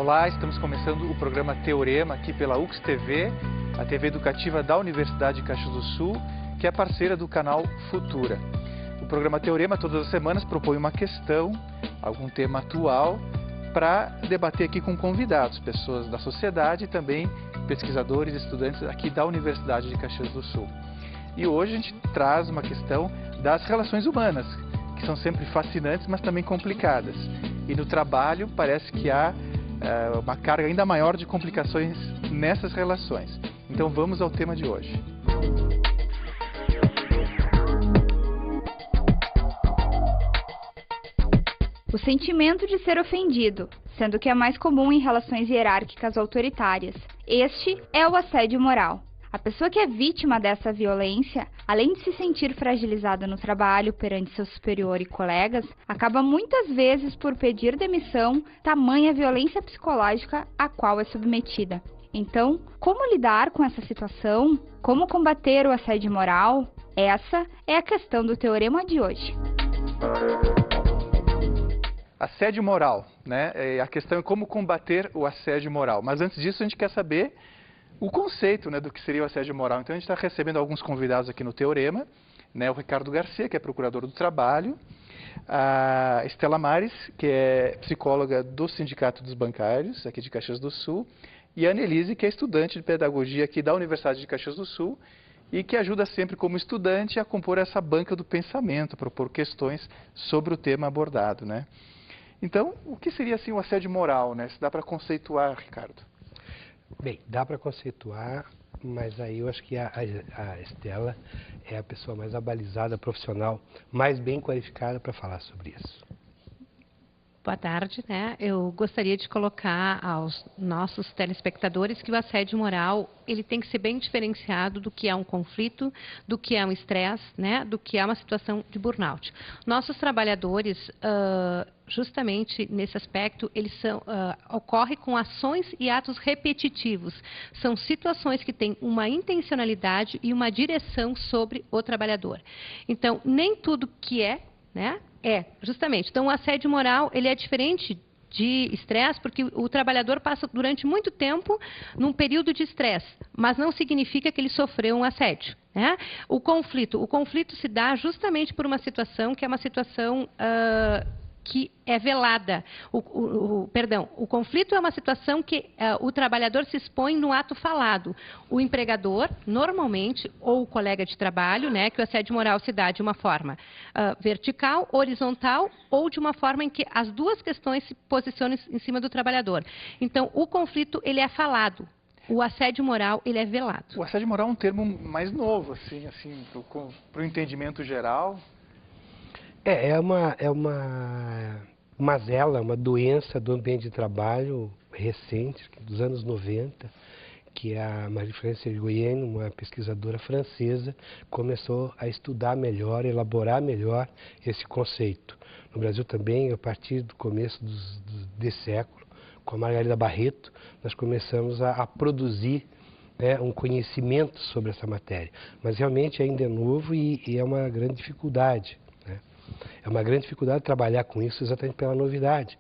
Olá, estamos começando o programa Teorema aqui pela UX-TV, a TV educativa da Universidade de Caxias do Sul, que é parceira do canal Futura. O programa Teorema, todas as semanas, propõe uma questão, algum tema atual, para debater aqui com convidados, pessoas da sociedade e também pesquisadores e estudantes aqui da Universidade de Caxias do Sul. E hoje a gente traz uma questão das relações humanas, que são sempre fascinantes, mas também complicadas. E no trabalho parece que há uma carga ainda maior de complicações nessas relações. Então vamos ao tema de hoje. O sentimento de ser ofendido, sendo que é mais comum em relações hierárquicas autoritárias. Este é o assédio moral. A pessoa que é vítima dessa violência, além de se sentir fragilizada no trabalho perante seu superior e colegas, acaba muitas vezes por pedir demissão, tamanha violência psicológica a qual é submetida. Então, como lidar com essa situação? Como combater o assédio moral? Essa é a questão do teorema de hoje. Assédio moral, né? A questão é como combater o assédio moral. Mas antes disso, a gente quer saber o conceito, né, do que seria o assédio moral. Então a gente está recebendo alguns convidados aqui no Teorema, né, o Ricardo Garcia, que é procurador do trabalho, a Estela Mares, que é psicóloga do Sindicato dos Bancários, aqui de Caxias do Sul, e a Annelise, que é estudante de pedagogia aqui da Universidade de Caxias do Sul, e que ajuda sempre como estudante a compor essa banca do pensamento, propor questões sobre o tema abordado, né? Então, o que seria assim o assédio moral, né? Se dá para conceituar, Ricardo? Bem, dá para conceituar, mas aí eu acho que a Estela é a pessoa mais abalizada, profissional, mais bem qualificada para falar sobre isso. Boa tarde, né? Eu gostaria de colocar aos nossos telespectadores que o assédio moral, ele tem que ser bem diferenciado do que é um conflito, do que é um estresse, né? Do que é uma situação de burnout. Nossos trabalhadores, justamente nesse aspecto, eles ocorrem com ações e atos repetitivos. São situações que têm uma intencionalidade e uma direção sobre o trabalhador. Então, nem tudo que né? Justamente. Então, o assédio moral, ele é diferente de estresse, porque o trabalhador passa durante muito tempo num período de estresse, mas não significa que ele sofreu um assédio, né? O conflito se dá justamente por uma situação que é uma situação que é velada. O conflito é uma situação que o trabalhador se expõe no ato falado. O empregador, normalmente, ou o colega de trabalho, né, que o assédio moral se dá de uma forma vertical, horizontal, ou de uma forma em que as duas questões se posicionam em cima do trabalhador. Então, o conflito, ele é falado. O assédio moral, ele é velado. O assédio moral é um termo mais novo, assim para o entendimento geral. É uma mazela, uma doença do ambiente de trabalho recente, dos anos 90, que a Marie-France Irigoyen, uma pesquisadora francesa, começou a estudar melhor, elaborar melhor esse conceito. No Brasil também, a partir do começo desse século, com a Margarida Barreto, nós começamos a produzir um conhecimento sobre essa matéria. Mas realmente ainda é novo e é uma grande dificuldade. É uma grande dificuldade trabalhar com isso exatamente pela novidade.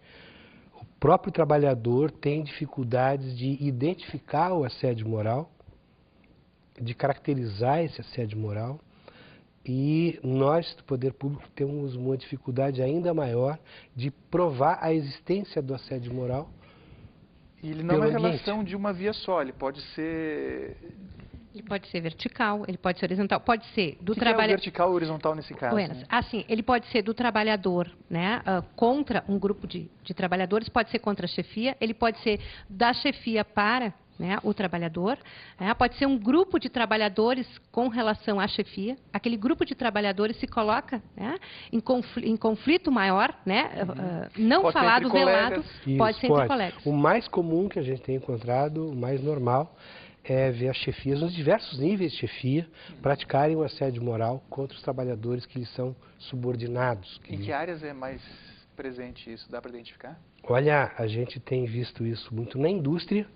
O próprio trabalhador tem dificuldades de identificar o assédio moral, de caracterizar esse assédio moral, e nós, do poder público, temos uma dificuldade ainda maior de provar a existência do assédio moral. E ele não é uma relação de uma via só, ele pode ser... Ele pode ser vertical, ele pode ser horizontal, pode ser do trabalhador. O que é vertical ou horizontal nesse caso? Né? Assim, ele pode ser do trabalhador, né, contra um grupo de trabalhadores, pode ser contra a chefia, ele pode ser da chefia para, né, o trabalhador, né, pode ser um grupo de trabalhadores com relação à chefia, aquele grupo de trabalhadores se coloca, né, em conflito maior, né, não pode falado, velado, isso, pode ser entre colegas. O mais comum que a gente tem encontrado, o mais normal, é ver as chefias, nos diversos níveis de chefia, praticarem o assédio moral contra os trabalhadores que lhes são subordinados. Em que áreas é mais presente isso? Dá para identificar? Olha, a gente tem visto isso muito na indústria,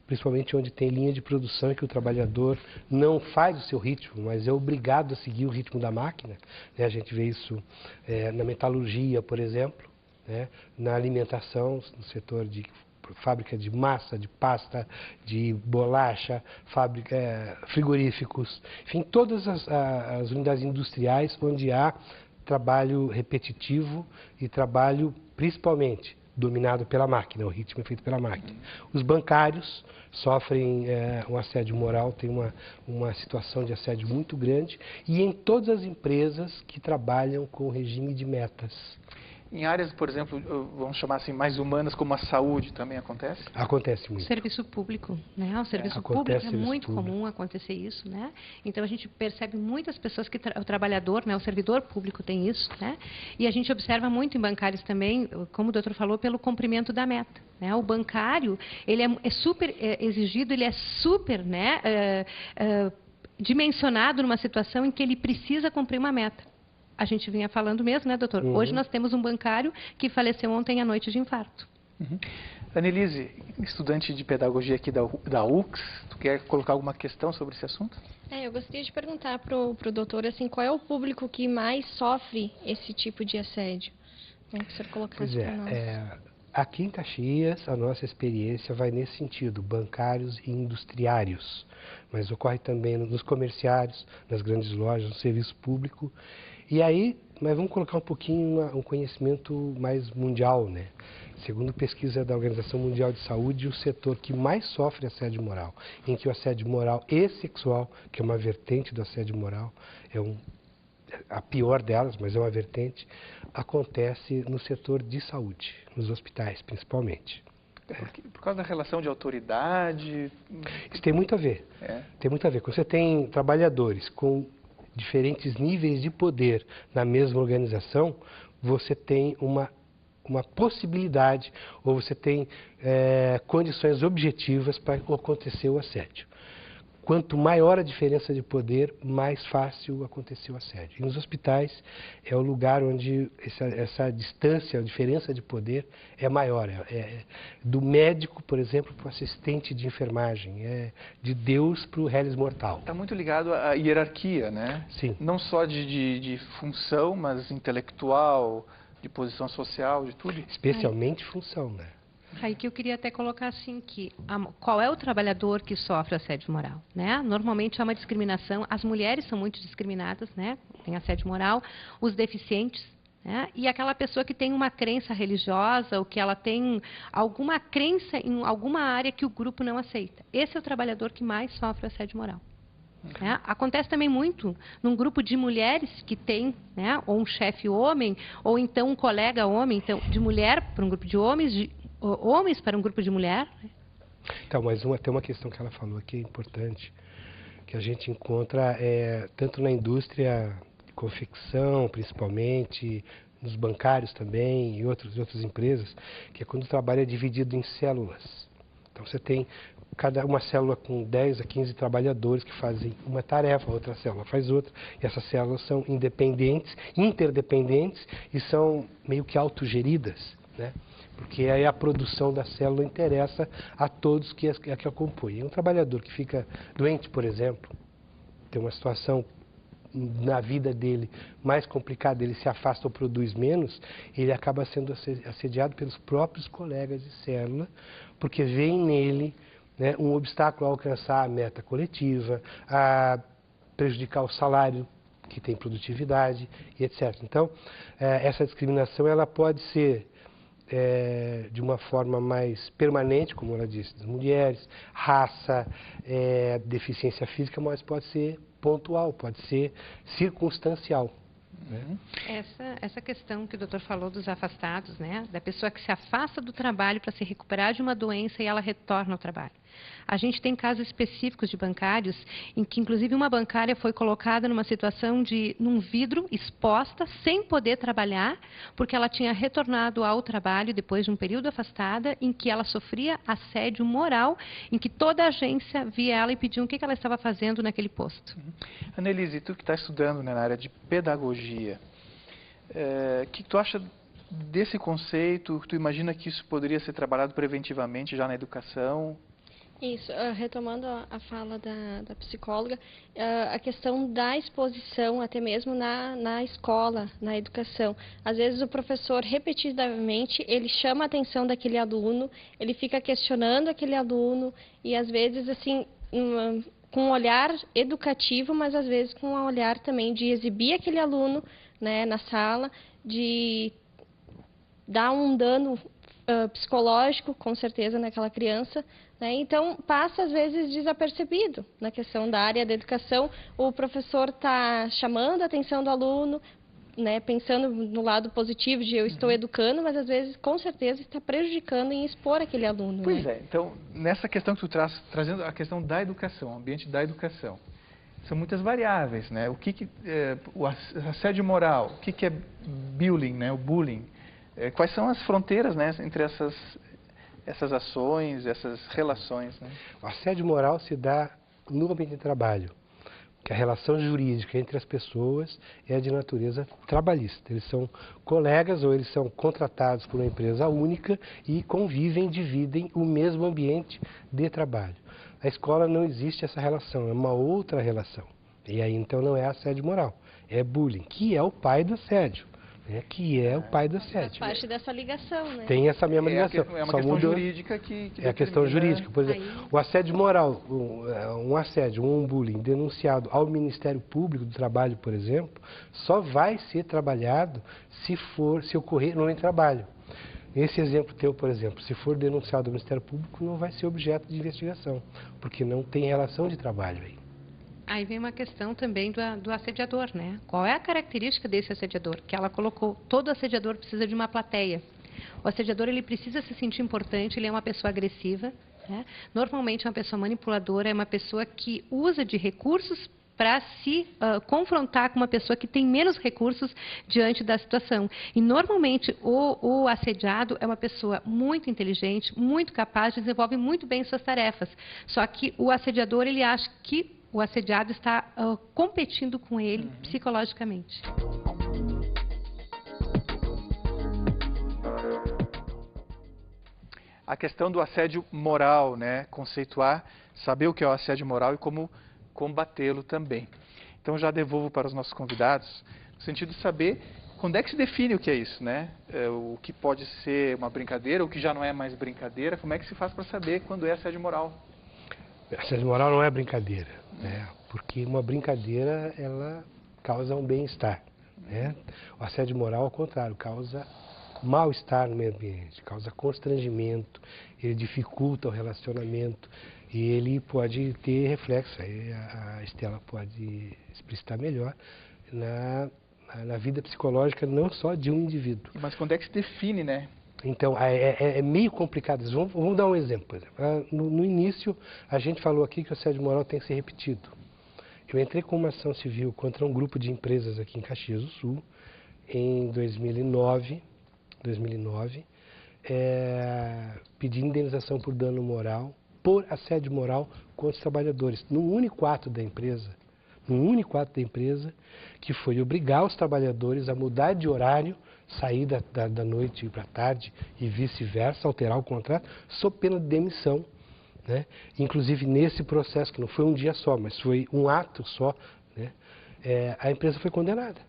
principalmente onde tem linha de produção e que o trabalhador não faz o seu ritmo, mas é obrigado a seguir o ritmo da máquina. A gente vê isso na metalurgia, por exemplo, na alimentação, no setor de fábrica de massa, de pasta, de bolacha, frigoríficos, enfim, todas as unidades industriais onde há trabalho repetitivo e trabalho principalmente dominado pela máquina, o ritmo é feito pela máquina. Os bancários sofrem um assédio moral, tem uma situação de assédio muito grande, e em todas as empresas que trabalham com o regime de metas. Em áreas, por exemplo, vamos chamar assim, mais humanas, como a saúde, também acontece? Acontece muito. Serviço público, né? O serviço público é muito comum acontecer isso, né? Então a gente percebe muitas pessoas que o trabalhador, né, o servidor público tem isso, né? E a gente observa muito em bancários também, como o doutor falou, pelo cumprimento da meta, né? O bancário, ele é super exigido, ele é super, né, dimensionado numa situação em que ele precisa cumprir uma meta. A gente vinha falando mesmo, né, doutor? Hoje nós temos um bancário que faleceu ontem à noite de infarto. Anelise, estudante de pedagogia aqui da UX, tu quer colocar alguma questão sobre esse assunto? Eu gostaria de perguntar para o doutor, assim, qual é o público que mais sofre esse tipo de assédio? Como é que o senhor colocasse para nós? Aqui em Caxias, a nossa experiência vai nesse sentido, bancários e industriários. Mas ocorre também nos comerciários, nas grandes lojas, no serviço público. E aí, mas vamos colocar um pouquinho um conhecimento mais mundial, né? Segundo pesquisa da Organização Mundial de Saúde, o setor que mais sofre assédio moral, em que o assédio moral e sexual, que é uma vertente do assédio moral, a pior delas, mas é uma vertente, acontece no setor de saúde, nos hospitais principalmente. Por causa da relação de autoridade? Isso tem muito a ver. Tem muito a ver. Quando você tem trabalhadores com diferentes níveis de poder na mesma organização, você tem uma possibilidade, ou você tem condições objetivas para acontecer o assédio. Quanto maior a diferença de poder, mais fácil acontecer o assédio. E nos hospitais é o lugar onde essa distância, a diferença de poder é maior. Do médico, por exemplo, para o assistente de enfermagem. É de Deus para o réis mortal. Está muito ligado à hierarquia, né? Sim. Não só de função, mas intelectual, de posição social, de tudo. Especialmente função, né? Aí que eu queria até colocar assim que qual é o trabalhador que sofre assédio moral, né? Normalmente há uma discriminação, as mulheres são muito discriminadas, né? Tem assédio moral, os deficientes, né? E aquela pessoa que tem uma crença religiosa ou que ela tem alguma crença em alguma área que o grupo não aceita. Esse é o trabalhador que mais sofre assédio moral. Acontece também muito num grupo de mulheres que tem, né, ou um chefe homem, ou então um colega homem, então de mulher para um grupo de homens, de homens para um grupo de mulher. Então, mas tem uma questão que ela falou que é importante, que a gente encontra tanto na indústria de confecção, principalmente, nos bancários também, e outras empresas, que é quando o trabalho é dividido em células. Então, você tem uma célula com 10 a 15 trabalhadores que fazem uma tarefa, outra célula faz outra, e essas células são independentes, interdependentes, e são meio que autogeridas, né? Porque aí a produção da célula interessa a todos que a compõem. Um trabalhador que fica doente, por exemplo, tem uma situação na vida dele mais complicada, ele se afasta ou produz menos, ele acaba sendo assediado pelos próprios colegas de célula, porque veem nele, né, um obstáculo a alcançar a meta coletiva, a prejudicar o salário, que tem produtividade, e etc. Então, essa discriminação ela pode ser de uma forma mais permanente, como ela disse, das mulheres, raça, deficiência física, mas pode ser pontual, pode ser circunstancial. Né? Essa questão que o doutor falou dos afastados, né? Da pessoa que se afasta do trabalho para se recuperar de uma doença e ela retorna ao trabalho. A gente tem casos específicos de bancários em que, inclusive, uma bancária foi colocada numa situação num vidro, exposta, sem poder trabalhar, porque ela tinha retornado ao trabalho depois de um período afastada, em que ela sofria assédio moral, em que toda a agência via ela e pedia o que ela estava fazendo naquele posto. Anelise, tu que está estudando, né, na área de pedagogia, que tu acha desse conceito? Tu imagina que isso poderia ser trabalhado preventivamente já na educação? Isso, retomando a fala da psicóloga, a questão da exposição, até mesmo na escola, na educação. Às vezes o professor, repetidamente, ele chama a atenção daquele aluno, ele fica questionando aquele aluno, e às vezes, assim, com um olhar educativo, mas às vezes com um olhar também de exibir aquele aluno, né, na sala, de dar um dano psicológico, com certeza, naquela criança, né? Então, passa, às vezes, desapercebido na questão da área da educação. O professor está chamando a atenção do aluno, né, pensando no lado positivo de eu estou educando, mas, às vezes, com certeza, está prejudicando em expor aquele aluno. Pois né? é, então, nessa questão que tu trazendo a questão da educação, o ambiente da educação, são muitas variáveis, né? O assédio moral, o que é bullying, né? O bullying. Quais são as fronteiras, né, entre essas ações, essas relações? Né? O assédio moral se dá no ambiente de trabalho, que a relação jurídica entre as pessoas é de natureza trabalhista. Eles são colegas ou eles são contratados por uma empresa única e convivem, dividem o mesmo ambiente de trabalho. Na escola não existe essa relação, é uma outra relação. E aí então não é assédio moral, é bullying, que é o pai do assédio. Que é o pai do assédio. Faz parte dessa ligação, né? Tem essa mesma ligação. É uma questão jurídica que é a questão jurídica. Por exemplo, o assédio moral, um assédio, um bullying denunciado ao Ministério Público do Trabalho, por exemplo, só vai ser trabalhado se ocorrer no trabalho. Esse exemplo teu, por exemplo, se for denunciado ao Ministério Público, não vai ser objeto de investigação, porque não tem relação de trabalho aí. Aí vem uma questão também do assediador, né? Qual é a característica desse assediador? Que ela colocou, todo assediador precisa de uma plateia. O assediador, ele precisa se sentir importante, ele é uma pessoa agressiva, né? Normalmente uma pessoa manipuladora é uma pessoa que usa de recursos para se confrontar com uma pessoa que tem menos recursos diante da situação. E, normalmente, o assediado é uma pessoa muito inteligente, muito capaz, desenvolve muito bem suas tarefas. Só que o assediador, ele acha que o assediado está competindo com ele psicologicamente. A questão do assédio moral, né? Conceituar, saber o que é o assédio moral e como combatê-lo também. Então já devolvo para os nossos convidados, no sentido de saber quando é que se define o que é isso, né? O que pode ser uma brincadeira, o que já não é mais brincadeira, como é que se faz para saber quando é assédio moral? Assédio moral não é brincadeira, né? Porque uma brincadeira, ela causa um bem-estar, né? O assédio moral, ao contrário, causa mal-estar no meio ambiente, causa constrangimento, ele dificulta o relacionamento e ele pode ter reflexo, aí a Estela pode explicitar melhor, na vida psicológica não só de um indivíduo. Mas quando é que se define, né? Então, é meio complicado. Vamos dar um exemplo. Por exemplo. No início, a gente falou aqui que o assédio moral tem que ser repetido. Eu entrei com uma ação civil contra um grupo de empresas aqui em Caxias do Sul, em 2009, pedi indenização por dano moral, por assédio moral contra os trabalhadores, num único ato da empresa, que foi obrigar os trabalhadores a mudar de horário, sair da noite para a tarde e vice-versa, alterar o contrato, sob pena de demissão. Né? Inclusive, nesse processo, que não foi um dia só, mas foi um ato só, né? A empresa foi condenada.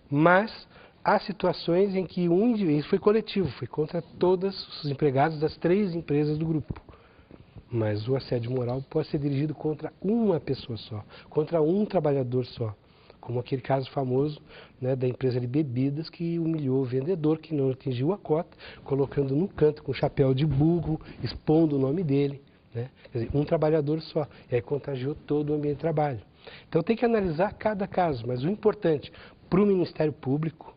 Mas há situações em que isso foi coletivo, foi contra todos os empregados das 3 empresas do grupo. Mas o assédio moral pode ser dirigido contra uma pessoa só, contra um trabalhador só. Como aquele caso famoso, né, da empresa de bebidas que humilhou o vendedor que não atingiu a cota, colocando no canto com chapéu de burro, expondo o nome dele. Né? Quer dizer, um trabalhador só, e aí contagiou todo o ambiente de trabalho. Então tem que analisar cada caso, mas o importante para o Ministério Público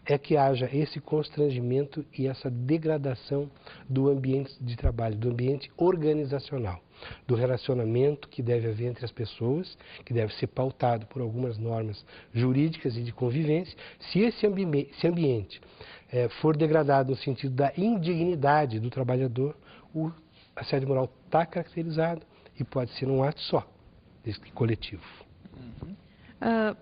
é que haja esse constrangimento e essa degradação do ambiente de trabalho, do ambiente organizacional, do relacionamento que deve haver entre as pessoas, que deve ser pautado por algumas normas jurídicas e de convivência. Se esse ambiente for degradado no sentido da indignidade do trabalhador, o assédio moral está caracterizado e pode ser um ato só, desse coletivo.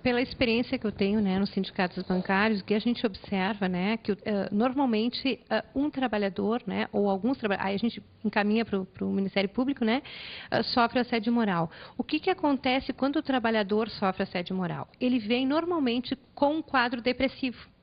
Pela experiência que eu tenho, né, nos sindicatos bancários, o que a gente observa, né, que normalmente um trabalhador, né, ou alguns trabalhadores, aí a gente encaminha para o Ministério Público, né, sofre assédio moral. O que acontece quando o trabalhador sofre assédio moral? Ele vem normalmente com um quadro depressivo.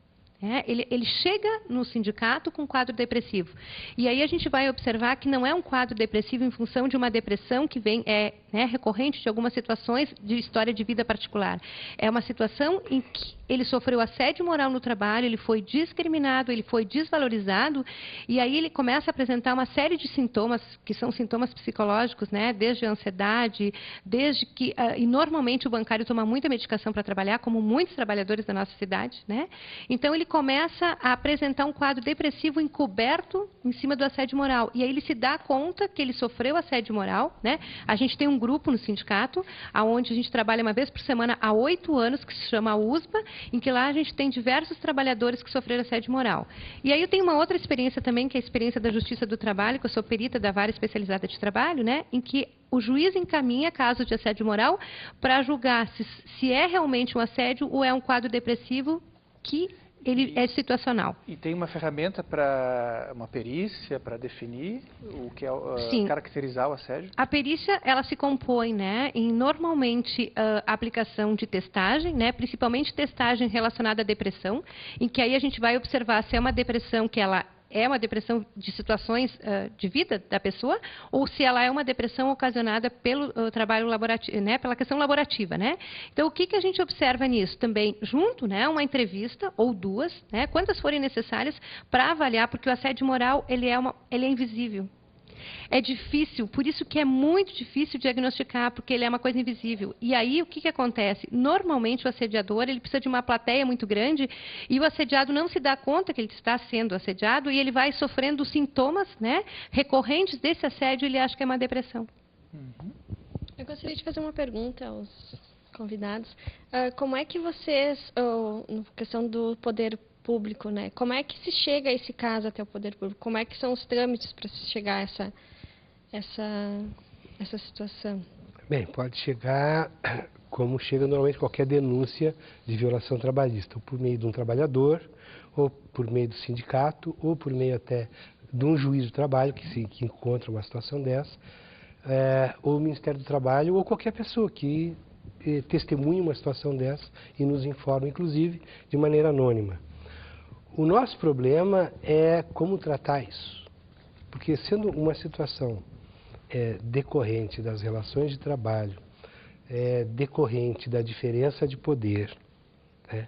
Ele chega no sindicato com um quadro depressivo. E aí a gente vai observar que não é um quadro depressivo em função de uma depressão que vem recorrente de algumas situações de história de vida particular. É uma situação em que ele sofreu assédio moral no trabalho, ele foi discriminado, ele foi desvalorizado, e aí ele começa a apresentar uma série de sintomas, que são sintomas psicológicos, né? Desde a ansiedade, desde que... e normalmente o bancário toma muita medicação para trabalhar, como muitos trabalhadores da nossa cidade, né? Então ele começa a apresentar um quadro depressivo encoberto em cima do assédio moral. E aí ele se dá conta que ele sofreu assédio moral, né? A gente tem um grupo no sindicato, onde a gente trabalha uma vez por semana há 8 anos, que se chama USBA, em que lá a gente tem diversos trabalhadores que sofreram assédio moral. E aí eu tenho uma outra experiência também, que é a experiência da Justiça do Trabalho, que eu sou perita da Vara Especializada de Trabalho, né? Em que o juiz encaminha caso de assédio moral para julgar se é realmente um assédio ou é um quadro depressivo que ele é situacional. E tem uma ferramenta para uma perícia para definir o que é caracterizar o assédio? A perícia, ela se compõe, né, em normalmente a aplicação de testagem, né, principalmente testagem relacionada à depressão, em que aí a gente vai observar se é uma depressão que ela é uma depressão de situações de vida da pessoa, ou se ela é uma depressão ocasionada pelo trabalho laborativo, né, pela questão laborativa, né? Então, o que a gente observa nisso? Também, junto, né, uma entrevista, ou duas, né, quantas forem necessárias, para avaliar, porque o assédio moral, ele é invisível. É difícil, por isso que é muito difícil diagnosticar, porque ele é uma coisa invisível. E aí, o que acontece? Normalmente, o assediador, ele precisa de uma plateia muito grande e o assediado não se dá conta que ele está sendo assediado e ele vai sofrendo sintomas, né, recorrentes desse assédio e ele acha que é uma depressão. Eu gostaria de fazer uma pergunta aos convidados. Como é que vocês, na questão do poder público, né? Como é que se chega a esse caso até o poder público? Como é que são os trâmites para se chegar a essa situação? Bem, pode chegar como chega normalmente qualquer denúncia de violação trabalhista, ou por meio de um trabalhador, ou por meio do sindicato, ou por meio até de um juiz do trabalho que encontra uma situação dessa, ou o Ministério do Trabalho, ou qualquer pessoa que testemunhe uma situação dessa e nos informa, inclusive, de maneira anônima. O nosso problema é como tratar isso, porque sendo uma situação decorrente das relações de trabalho, decorrente da diferença de poder, né,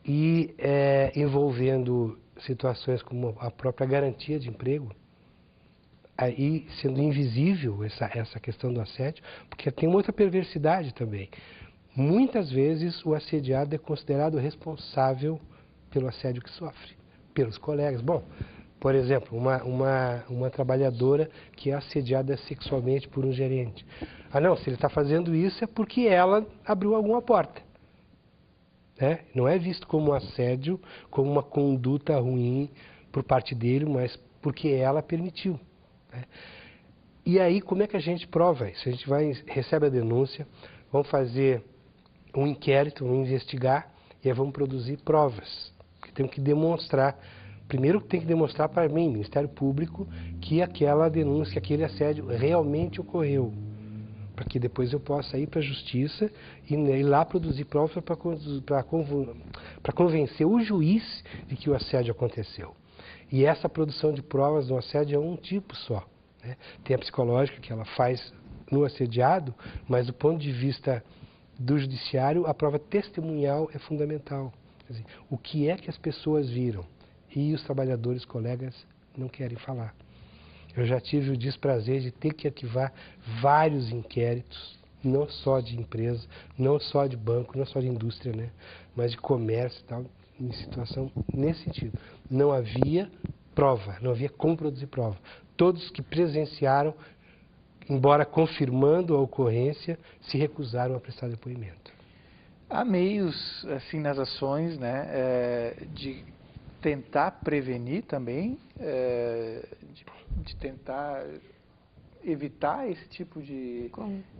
e envolvendo situações como a própria garantia de emprego, aí sendo invisível essa questão do assédio, porque tem uma outra perversidade também. Muitas vezes o assediado é considerado responsável pelo assédio que sofre, pelos colegas. Bom, por exemplo, uma trabalhadora que é assediada sexualmente por um gerente. Ah, não, se ele está fazendo isso é porque ela abriu alguma porta. Né? Não é visto como assédio, como uma conduta ruim por parte dele, mas porque ela permitiu. Né? E aí, como é que a gente prova isso? A gente recebe a denúncia, vamos fazer um inquérito, vamos investigar e aí vamos produzir provas. Temos que demonstrar, primeiro tem que demonstrar para mim, Ministério Público, que aquela denúncia, aquele assédio realmente ocorreu. Para que depois eu possa ir para a Justiça e ir lá produzir provas para convencer o juiz de que o assédio aconteceu. E essa produção de provas do assédio é um tipo só. Né? Tem a psicológica, que ela faz no assediado, mas do ponto de vista do judiciário, a prova testemunhal é fundamental. Quer dizer, o que é que as pessoas viram e os trabalhadores, colegas, não querem falar. Eu já tive o desprazer de ter que arquivar vários inquéritos, não só de empresa, não só de banco, não só de indústria, né, mas de comércio e tal, em situação nesse sentido. Não havia prova, não havia como produzir prova. Todos que presenciaram, embora confirmando a ocorrência, se recusaram a prestar depoimento. Há meios, assim, nas ações, né, de tentar prevenir também, de tentar evitar esse tipo de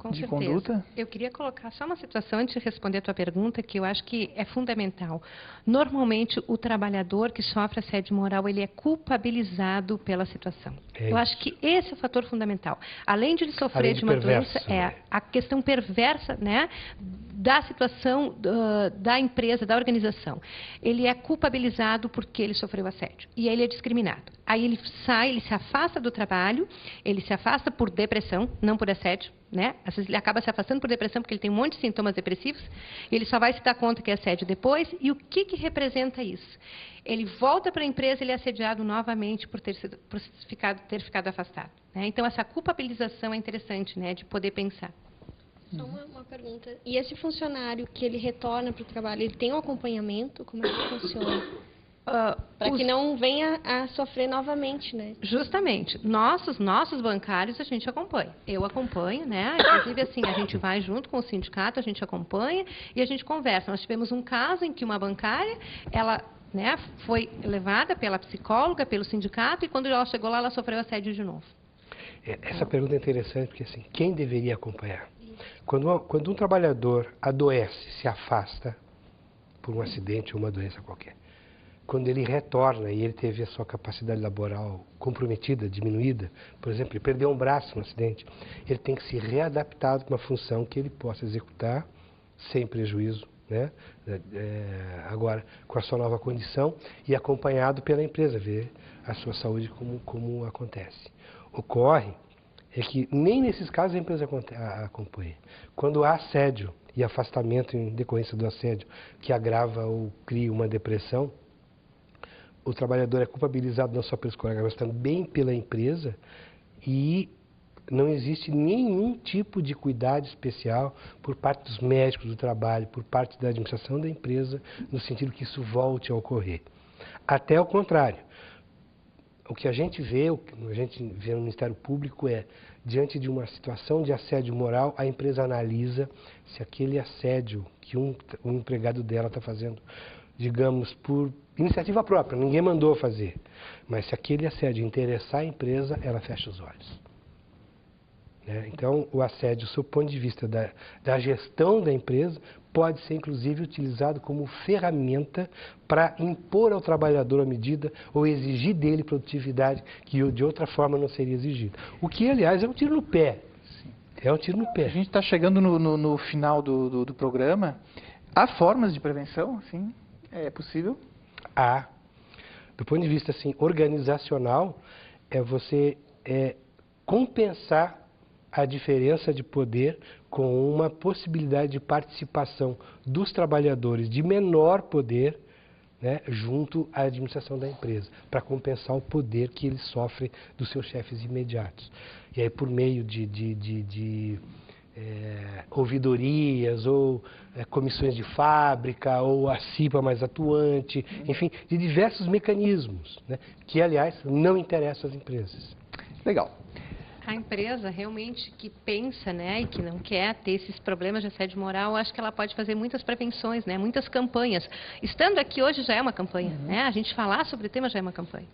certeza. conduta? Eu queria colocar só uma situação antes de responder a tua pergunta, que eu acho que é fundamental. Normalmente, o trabalhador que sofre assédio moral, ele é culpabilizado pela situação. Eu acho que esse é o fator fundamental. Além de ele sofrer de uma doença, a questão perversa, né, da situação da empresa, da organização. Ele é culpabilizado porque ele sofreu assédio. E ele é discriminado. Aí ele sai, ele se afasta do trabalho, ele se afasta por depressão, não por assédio, né? Às vezes ele acaba se afastando por depressão porque ele tem um monte de sintomas depressivos, e ele só vai se dar conta que é assédio depois. E o que representa isso? Ele volta para a empresa, ele é assediado novamente por ter ficado afastado, né? Então, essa culpabilização é interessante, né, de poder pensar. Só uma pergunta. E esse funcionário que ele retorna para o trabalho, ele tem um acompanhamento? Como é que funciona? Para que não venha a sofrer novamente, né? Justamente. Nossos bancários a gente acompanha. Eu acompanho, né? Inclusive, assim, a gente vai junto com o sindicato, a gente acompanha e a gente conversa. Nós tivemos um caso em que uma bancária, ela, né, foi levada pela psicóloga, pelo sindicato, e quando ela chegou lá, ela sofreu assédio de novo. Essa pergunta é interessante, porque assim, quem deveria acompanhar? Quando um trabalhador adoece, se afasta por um acidente ou uma doença qualquer, quando ele retorna e ele teve a sua capacidade laboral comprometida, diminuída, por exemplo, ele perdeu um braço no acidente, ele tem que se readaptar para uma função que ele possa executar sem prejuízo, né? Agora, com a sua nova condição e acompanhado pela empresa, ver a sua saúde como acontece. Ocorre é que nem nesses casos a empresa acompanha. Quando há assédio e afastamento em decorrência do assédio que agrava ou cria uma depressão, o trabalhador é culpabilizado não só pelos colegas, mas também pela empresa, e não existe nenhum tipo de cuidado especial por parte dos médicos do trabalho, por parte da administração da empresa, no sentido que isso volte a ocorrer. Até o contrário. O que a gente vê no Ministério Público é, diante de uma situação de assédio moral, a empresa analisa se aquele assédio que um empregado dela está fazendo, digamos, por iniciativa própria, ninguém mandou fazer, mas se aquele assédio interessar a empresa, ela fecha os olhos. Então, o assédio, do seu ponto de vista da gestão da empresa, pode ser, inclusive, utilizado como ferramenta para impor ao trabalhador a medida ou exigir dele produtividade que de outra forma não seria exigida. O que, aliás, é um tiro no pé. Sim. É um tiro no pé. A gente está chegando no final do programa. Há formas de prevenção, sim? É possível? Há. Do ponto de vista assim, organizacional, é você compensar a diferença de poder com uma possibilidade de participação dos trabalhadores de menor poder, né, junto à administração da empresa, para compensar o poder que eles sofrem dos seus chefes imediatos. E aí, por meio de ouvidorias ou comissões de fábrica ou a CIPA mais atuante, enfim, de diversos mecanismos, né, que, aliás, não interessam às empresas. Legal. A empresa realmente que pensa, né, e que não quer ter esses problemas de assédio moral, acho que ela pode fazer muitas prevenções, né, muitas campanhas. Estando aqui hoje já é uma campanha, né? A gente falar sobre o tema já é uma campanha.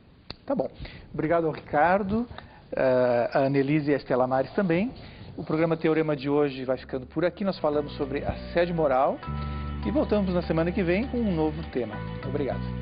Tá bom. Obrigado ao Ricardo, a Annelise e a Estela Mares também. O programa Teorema de hoje vai ficando por aqui. Nós falamos sobre assédio moral e voltamos na semana que vem com um novo tema. Obrigado.